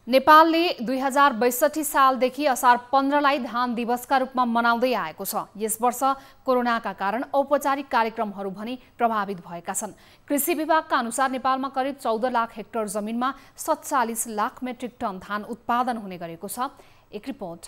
नेपालले 2062 सालदेखि असार 15लाई धान दिवसका रूपमा मनाउँदै आएको छ। यस वर्ष कोरोनाका कारण औपचारिक कार्यक्रमहरू भने प्रभावित भएका छन्। कृषि विभागका अनुसार नेपालमा करिब 14 लाख हेक्टर जमिनमा 47 लाख मेट्रिक टन धान उत्पादन हुने गरेको छ। एक रिपोर्ट।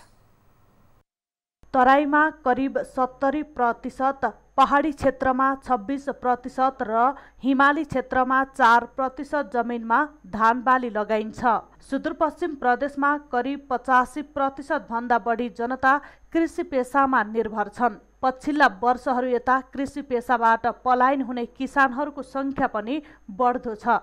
तराईमा करिब 70%, पहाडी क्षेत्रमा 26% र हिमाली क्षेत्रमा 4% जमिनमा धान बाली लगाइन्छ। सुदूरपश्चिम प्रदेशमा करिब 85% भन्दा बढी जनता कृषि पेसामा निर्भर छन्। पछिल्ला वर्षहरू यता कृषि पेसाबाट पलायन हुने किसानहरूको संख्या पनि बढ्दो छ।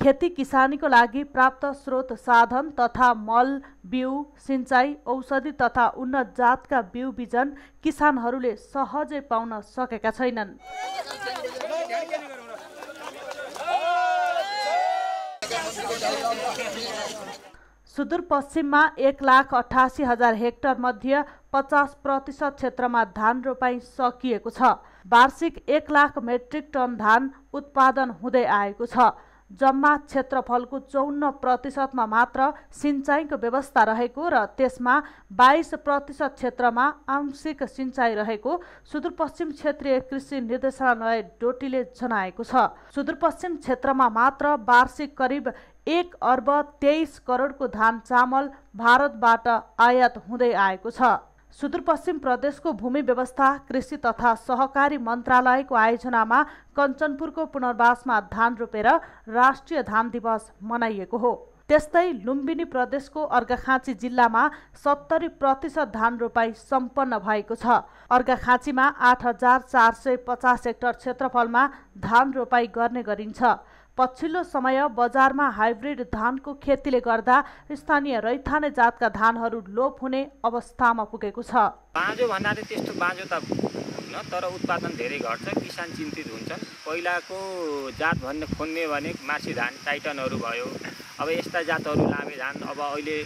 खेती किसानीको लागि प्राप्त स्रोत साधन तथा मल, बिउ, सिंचाई, औषधि तथा उन्नत जातका बिउ बिजन किसानहरूले सहजै पाउन सकेका छैनन्। सुदूरपश्चिममा 1,88,000 हेक्टर मध्ये 50% क्षेत्रमा धान रोपाई सकिएको छ। वार्षिक 1 लाख मेट्रिक टन धान उत्पादन हुँदै आएको छ। जम्मा क्षेत्रफलको 54% मात्र सिंचाईको व्यवस्था रहेको र त्यसमा 22% क्षेत्रमा आंशिक सिंचाई रहेको सुदूरपश्चिम क्षेत्रीय कृषि निर्देशनालय डोटीले जनाएको छ। सुदूरपश्चिम क्षेत्रमा मात्र वार्षिक करिब 1 अर्ब 23 करोडको धान चामल भारतबाट आयात हुँदै आएको छ। सुदूरपश्चिम प्रदेशको भूमि व्यवस्था कृषि तथा सहकारी मन्त्रालयको आयोजनामा कञ्चनपुरको पुनर्वासमा धान रोपेर राष्ट्रिय धान दिवस मनाइएको हो। त्यस्तै लुम्बिनी प्रदेशको अर्घाखाँची जिल्लामा 70% धान रोपाई सम्पन्न भएको छ। अर्घाखाँचीमा 8,450 हेक्टर क्षेत्रफलमा धान रोपाई गर्ने गरिन्छ। पछिल्लो समय बजारमा हाइब्रिड धानको खेतीले गर्दा स्थानीय रैथाने जातका धानहरू लोप हुने अवस्थामा पुगेको छ। बाँझो भन्नाले त्यस्तो बाँझो त हुन्न, तर उत्पादन धेरै घट्छ। किसान चिन्तित हुन्छन्। पहिलाको जात भन्ने खोज्ने भने मासी धान, टाइटनहरू भयो। अब यस्ता जातहरू लामे धान अब अहिले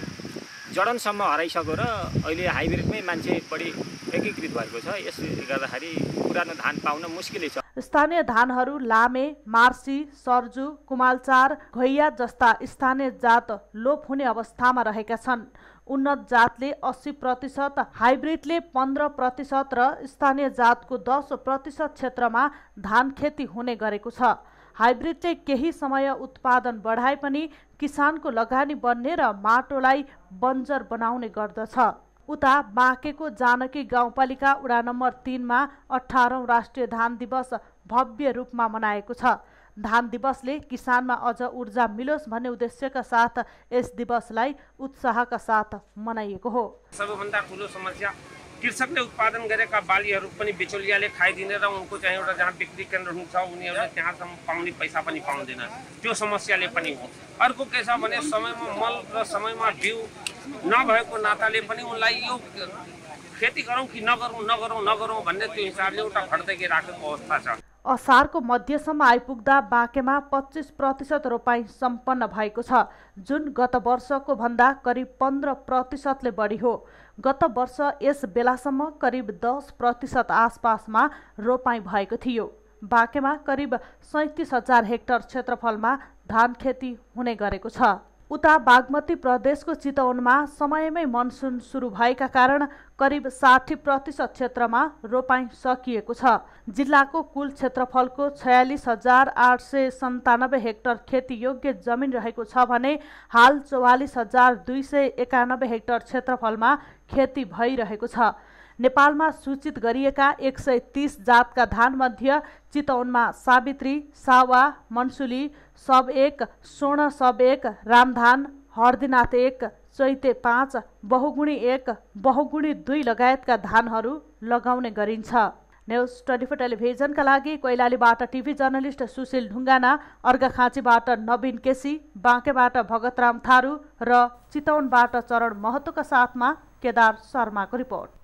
जडनसम्म हराइसक्यो र अहिले हाइब्रिडमै मान्छे बढी एकीकृत भएको छ। यसले गर्दाखेरि पुरानो धान पाउन मुस्किलै छ। स्थानीय धानहरू लामे, मार्सी, सर्जु, कुमालचार, घैया जस्ता स्थानीय जात लोप हुने अवस्थामा रहेका छन्। उन्नत जातले 80%, हाइब्रिडले 15% र स्थानीय जातको 10% क्षेत्रमा धान खेती हुने गरेको छ। हाइब्रिडले केही समय उत्पादन बढाए पनि किसानको लगानी बन्ने र माटोलाई बन्जर बनाउने गर्दछ। उता बाँकेको जानकी गाउँपालिका वडा नम्बर 3 मा 18औं राष्ट्रिय धान दिवस भव्य रूपमा मनाएको छ। धान दिवसले किसानमा अझ ऊर्जा मिलोस् भन्ने उद्देश्यका साथ यस दिवसलाई उत्साहका साथ मनाइएको हो। सबैभन्दा ठुलो समस्या कृषकले उत्पादन गरेका बालीहरू पनि बिचौलियाले खाइदिने र उनको चाहिँ एउटा जहाँ बिक्री केन्द्र हुन्छ उनीहरूले त्यहाँसम्म पाउने पैसा पनि पाउँदैन। त्यो समस्याले पनि हो। अर्को के छ भने समयमा मल र समयमा बिउ नभएको नाताले पनि उनलाई यो खेती गरौँ कि नगरौँ भन्ने त्यो हिसाबले एउटा खड्दै राखेको अवस्था छ। असारको मध्यसम्म आइपुग्दा बाँकेमा 25% रोपाई सम्पन्न भएको छ, जुन गत वर्षको भन्दा करिब 15%ले बढी हो। गत वर्ष यस बेलासम्म करिब 10% आसपासमा रोपाई भएको थियो। बाँकेमा करिब 37,000 हेक्टर क्षेत्रफलमा धान खेती हुने गरेको छ। उता बागमती प्रदेशको चितवनमा समयमै मनसुन सुरु भएका कारण करिब 60% क्षेत्रमा रोपाई सकिएको छ। जिल्लाको कुल क्षेत्रफलको 46,897 हेक्टर खेतीयोग्य जमिन रहेको छ भने हाल 44,291 हेक्टर क्षेत्रफलमा खेती भइरहेको छ। नेपालमा सूचित गरिएका 130 जातका धान मध्ये चितवनमा सावित्री, सावा, मनसुली, सब 1, स्वर्ण सब 1, रामधान, हर्दीनाथ 1, चैते 5, बहुगुणी 1, बहुगुणी 2 लगायतका धानहरू लगाउने गरिन्छ। न्युज 24 टेलिभिजनका लागि कैलालीबाट टिभी जर्नलिस्ट सुशील ढुङ्गाना, अर्घाखाँचीबाट नवीन केसी, बाँकेबाट भगतराम थारू र चितवनबाट चरण महतोका साथमा केदार शर्माको रिपोर्ट।